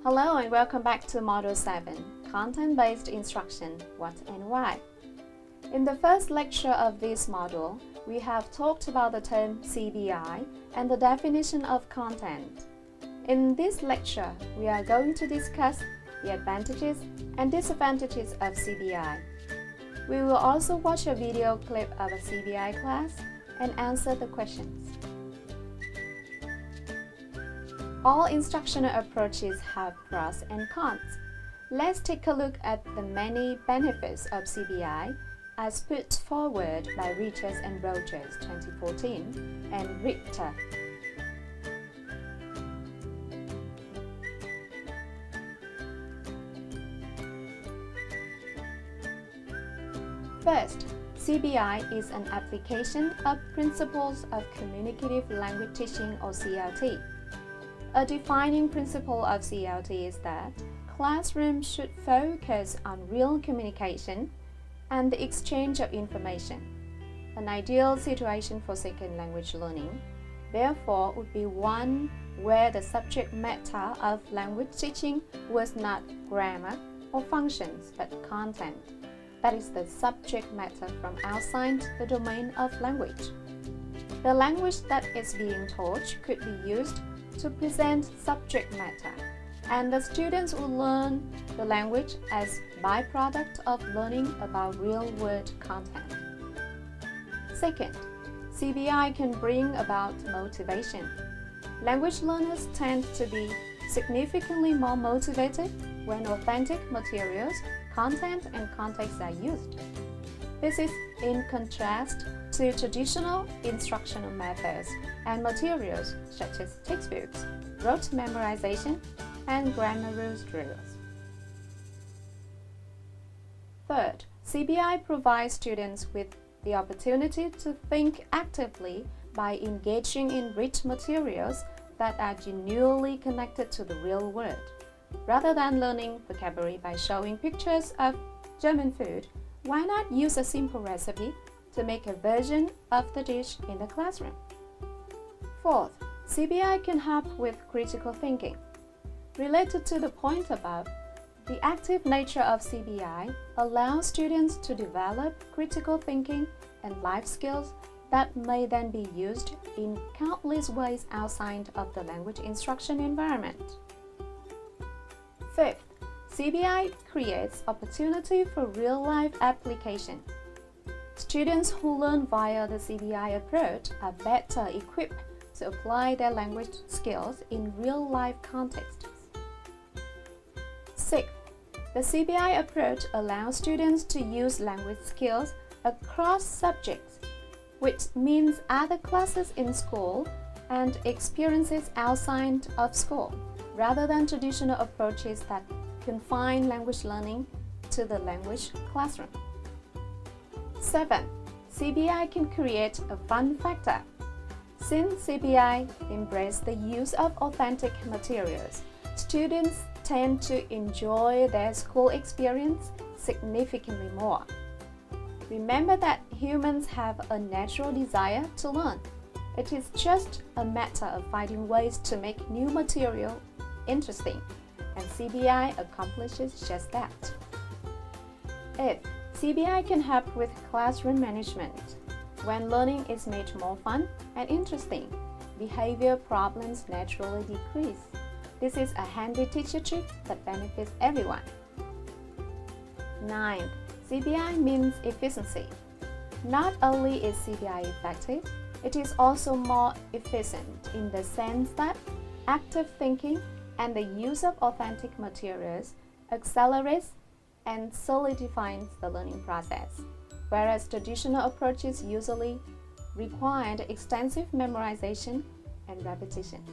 Hello and welcome back to Module 7, Content-Based Instruction, What and Why. In the first lecture of this module, we have talked about the term CBI and the definition of content. In this lecture, we are going to discuss the advantages and disadvantages of CBI. We will also watch a video clip of a CBI class and answer the questions. All instructional approaches have pros and cons. Let's take a look at the many benefits of CBI as put forward by Richards and Rogers 2014 and Richter. First, CBI is an application of Principles of Communicative Language Teaching or CLT. A defining principle of CLT is that classrooms should focus on real communication and the exchange of information. An ideal situation for second language learning, therefore, would be one where the subject matter of language teaching was not grammar or functions but content. That is the subject matter from outside the domain of language. The language that is being taught could be used to present subject matter, and the students will learn the language as byproduct of learning about real-world content. Second, CBI can bring about motivation. Language learners tend to be significantly more motivated when authentic materials, content, and context are used. This is in contrast to traditional instructional methods and materials such as textbooks, rote memorization, and grammar rules drills. Third, CBI provides students with the opportunity to think actively by engaging in rich materials that are genuinely connected to the real world. Rather than learning vocabulary by showing pictures of German food, why not use a simple recipe to make a version of the dish in the classroom? Fourth, CBI can help with critical thinking. Related to the point above, the active nature of CBI allows students to develop critical thinking and life skills that may then be used in countless ways outside of the language instruction environment. Fifth, CBI creates opportunity for real-life application. Students who learn via the CBI approach are better equipped to apply their language skills in real-life contexts. Sixth, the CBI approach allows students to use language skills across subjects, which means other classes in school and experiences outside of school, rather than traditional approaches that confine language learning to the language classroom. 7. CBI can create a fun factor. Since CBI embraces the use of authentic materials, students tend to enjoy their school experience significantly more. Remember that humans have a natural desire to learn. It is just a matter of finding ways to make new material interesting, and CBI accomplishes just that. 8. CBI can help with classroom management. When learning is made more fun and interesting, behavior problems naturally decrease. This is a handy teacher trick that benefits everyone. 9. CBI means efficiency. Not only is CBI effective, it is also more efficient in the sense that active thinking and the use of authentic materials accelerates and solidifies the learning process, whereas traditional approaches usually require extensive memorization and repetition.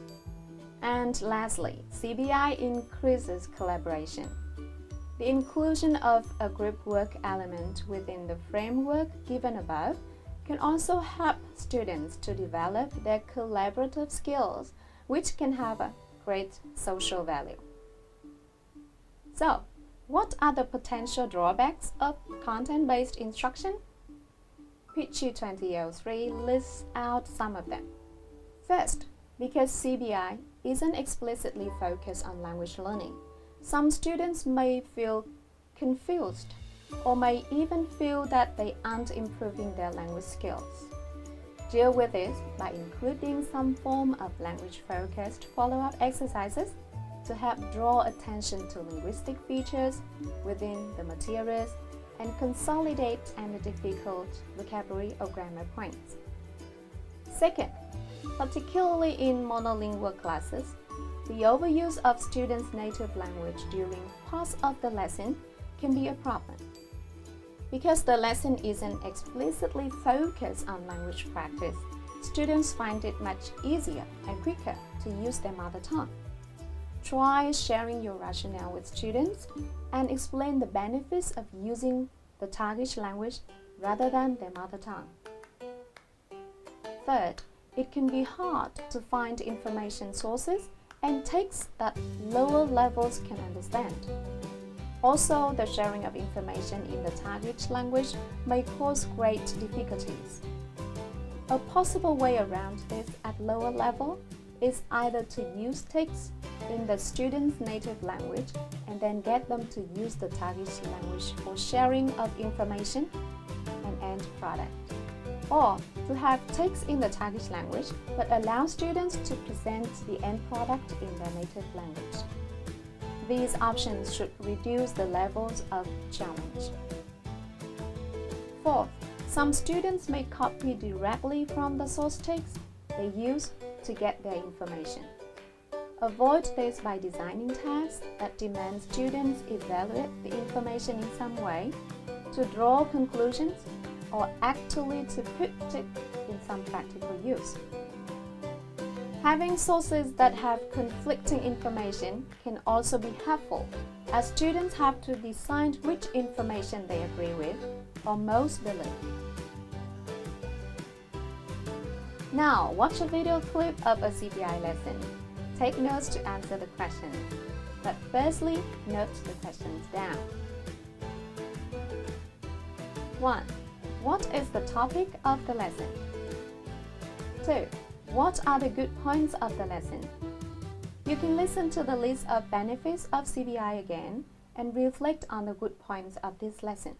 And lastly, CBI increases collaboration. The inclusion of a group work element within the framework given above can also help students to develop their collaborative skills, which can have a great social value. So, what are the potential drawbacks of content-based instruction? Picture 2003 lists out some of them. First, because CBI isn't explicitly focused on language learning. Some students may feel confused or may even feel that they aren't improving their language skills. Deal with this by including some form of language-focused follow-up exercises to help draw attention to linguistic features within the materials and consolidate any difficult vocabulary or grammar points. Second, particularly in monolingual classes, the overuse of students' native language during parts of the lesson can be a problem. Because the lesson isn't explicitly focused on language practice, students find it much easier and quicker to use their mother tongue. Try sharing your rationale with students and explain the benefits of using the target language rather than their mother tongue. Third, it can be hard to find information sources and texts that lower levels can understand. Also, the sharing of information in the target language may cause great difficulties. A possible way around this at lower level is either to use text in the student's native language and then get them to use the target language for sharing of information and end product, or to have text in the target language but allow students to present the end product in their native language. These options should reduce the levels of challenge. Fourth, some students may copy directly from the source text they use to get their information. Avoid this by designing tasks that demand students evaluate the information in some way, to draw conclusions, or actually to put it in some practical use. Having sources that have conflicting information can also be helpful, as students have to decide which information they agree with or most believe. Now, watch a video clip of a CPI lesson. Take notes to answer the questions, but firstly, note the questions down. 1. What is the topic of the lesson? 2. What are the good points of the lesson? You can listen to the list of benefits of CPI again and reflect on the good points of this lesson.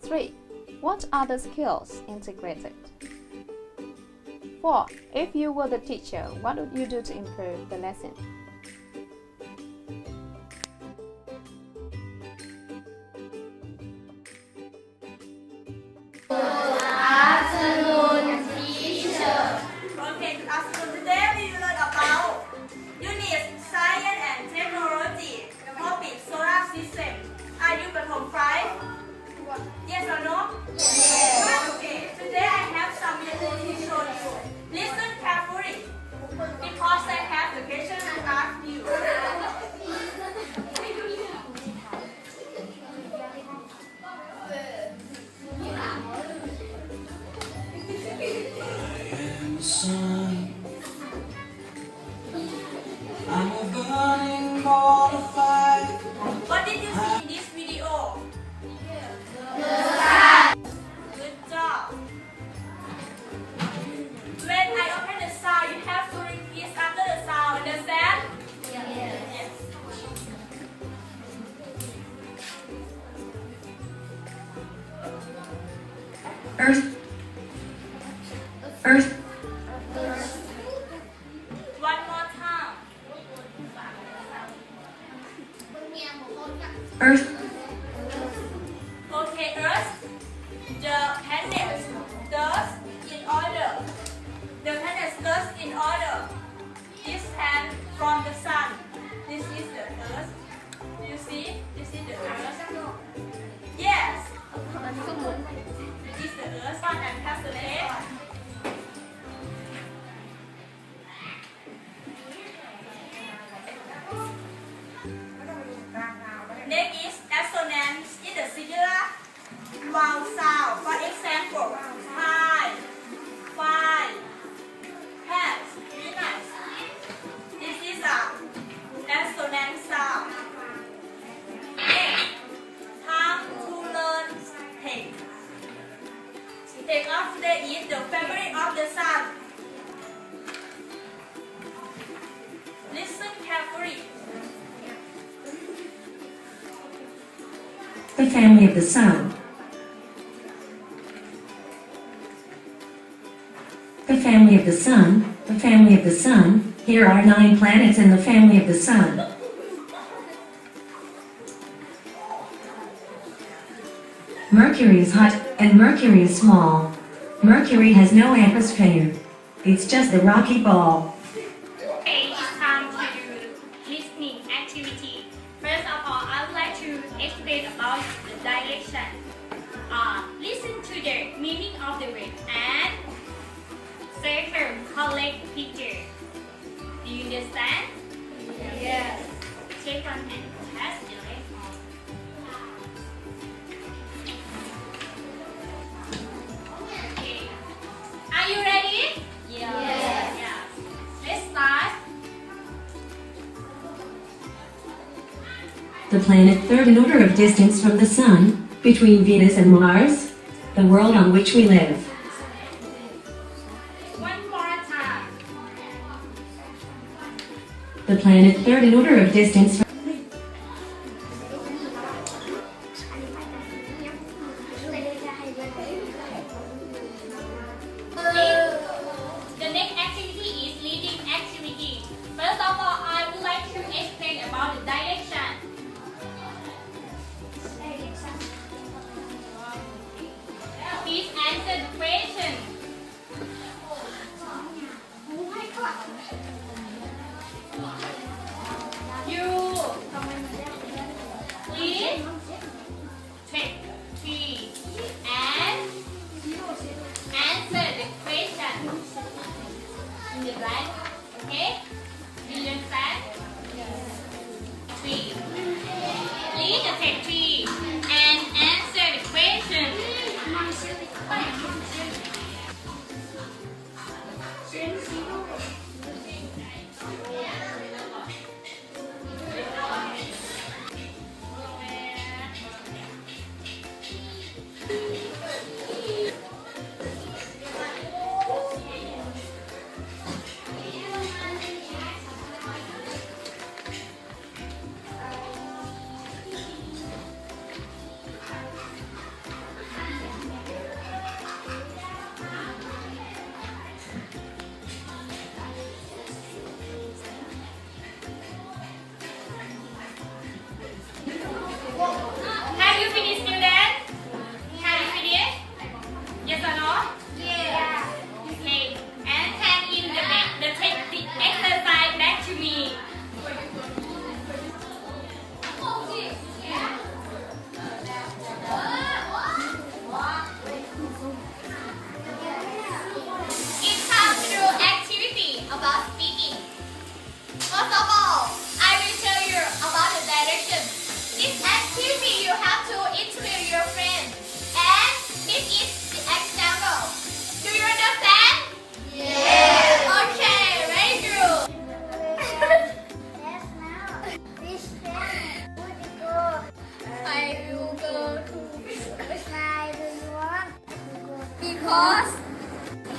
3. What are the skills integrated? 4. If you were the teacher, what would you do to improve the lesson? Okay, good afternoon. Today we will learn about Unit Science and Technology, topic Solar System. Are you Pathom 5? Yes or no? Yes. Okay, today I have some info to show you. Listen carefully, because I have the question to ask you. Sun. I'm a burning ball of fire. What did you see in this video? Good job. When I open the sound, you have to repeat after the sound. Understand? Yes. Earth. Earth. One more time. Earth. Okay, Earth. The planets does in order. The planets does in order. This hand from the sun. This is the Earth. Do you see? This is the Earth. Yes. This is the Earth. Sun and past the lake. Next is assonance in the singular vowel sound. For example, high, fine, hat, very nice. This is a assonant sound. Next, time to learn take. Take off today is the favorite of the sun. The family of the Sun. The family of the Sun. The family of the Sun. Here are 9 planets in the family of the Sun. Mercury is hot, and Mercury is small. Mercury has no atmosphere. It's just a rocky ball. Okay, it's time to do the listening activity. First of all, I would like to explain about the direction. Listen to the meaning of the word and circle, collect picture. Do you understand? Yes. Take one and test the left arm. Okay. Are you ready? Yes. Yeah. Let's start. The planet third in order of distance from the Sun, between Venus and Mars, the world on which we live. One more time. The planet third in order of distance from The next activity is leading activity. First of all, I would like to explain about the direction. Please answer the question. You please take 3 and answer the question in the blank. Okay? Do you understand? 3. Please take 3 and answer the question. Have you finished, student? Have you finished? Yes or no? Yes. Okay. And hand in the exercise back to me. It's time to do activity about speaking. First of all, I will tell you about the direction. This activity you have to interview your friend. And this is the example. Do you understand? Yes. Okay, very good. Yes, now. This time, would you go? I will go to Which side do you want to go? because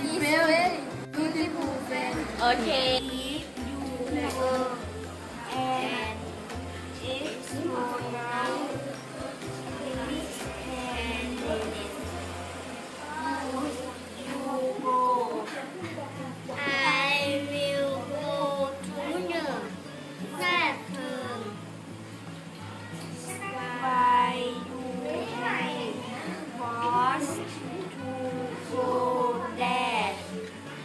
He's very beautiful friend. okay. You go and it's more now. This and this. You go. I will go to the bathroom. Why you was to go there?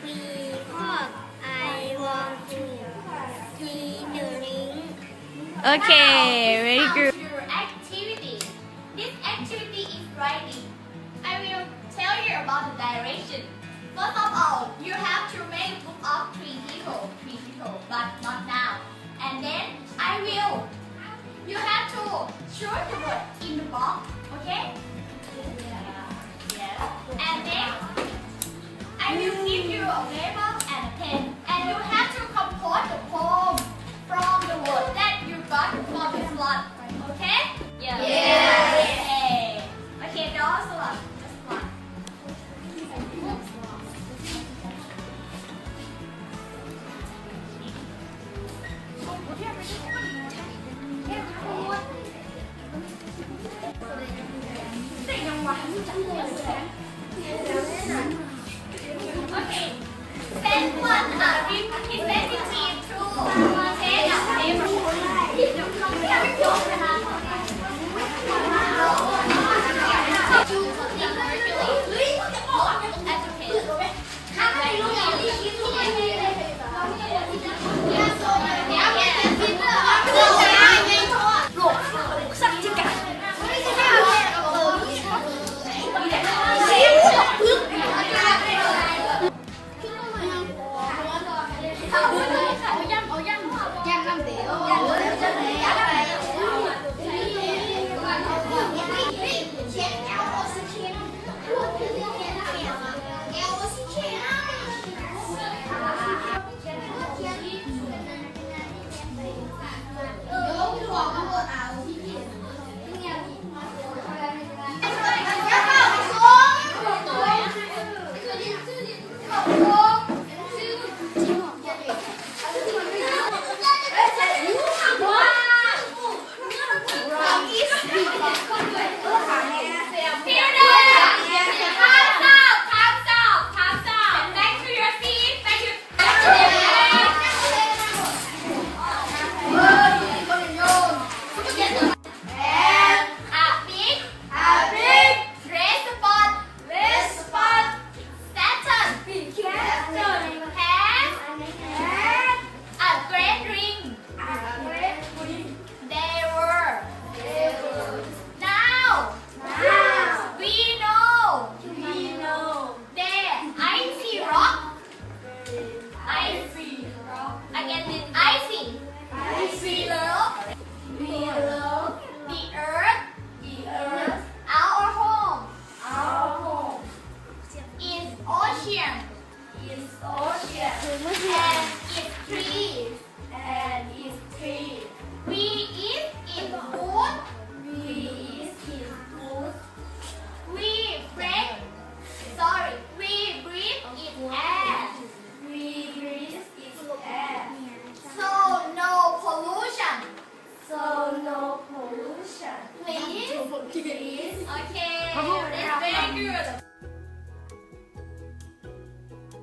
Because I want to see the ring. Okay, very good. Your activity. This activity is writing. I will tell you about the direction. First of all, you have to make a group of 3 people, but not now. And then I will. You have to choose the word in the box, okay? Yes. And then I will give you a paper and a pen, and you have to compose the poem from the word that you got from the slot. Okay? Yeah. Okay. Okay, draw a slot. Just one. Okay. Send one representative to take a paper.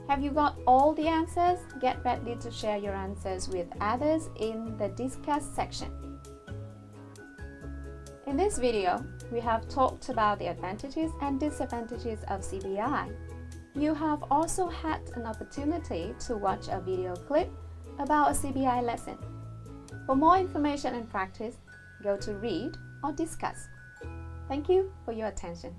Have you got all the answers? Get ready to share your answers with others in the discuss section. In this video, we have talked about the advantages and disadvantages of CBI. You have also had an opportunity to watch a video clip about a CBI lesson. For more information and practice, go to read or discuss. Thank you for your attention.